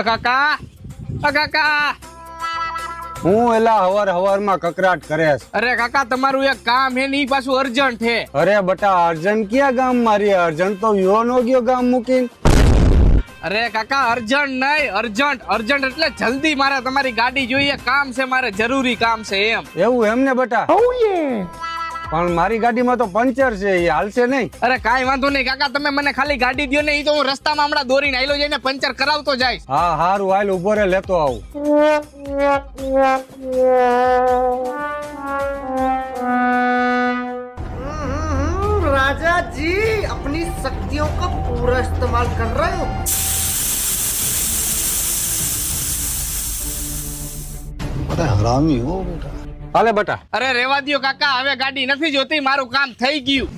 કાકા હું એલા હવાર માં કકરાટ કરે છે. અરે કાકા તમારું એક કામ હે ને ઈ પાછું અર્જન્ટ હે. અરે બટા અર્જન્ટ ક્યાં ગામ મારી અર્જન્ટ તો યો નો ગયો ગામ મૂકીને. અરે કાકા અર્જન્ટ નહીં, અર્જન્ટ એટલે જલ્દી મારે તમારી ગાડી જોઈએ, કામ છે મારે, જરૂરી કામ છે એમ. એવું એમ ને બટા? પણ મારી ગાડીમાં તો પંચર છે, એ હાલશે નહીં. અરે કાઈ વાંધો નહીં કાકા, તમે મને ખાલી ગાડી દ્યો ને, ઈ તો હું રસ્તામાં હમણાં દોરીને આયલો જઈને પંચર કરાવતો જઈશ. હા હારું હાલ ઉભો રે લેતો આવું. राजा जी अपनी शक्तियों का पूरा इस्तेमाल कर रहे हो. બટા હરામી હો બેટા. હાલે બટા. અરે રેવા દ્યો કાકા, હવે ગાડી નથી જોતી, મારું કામ થઈ ગયું.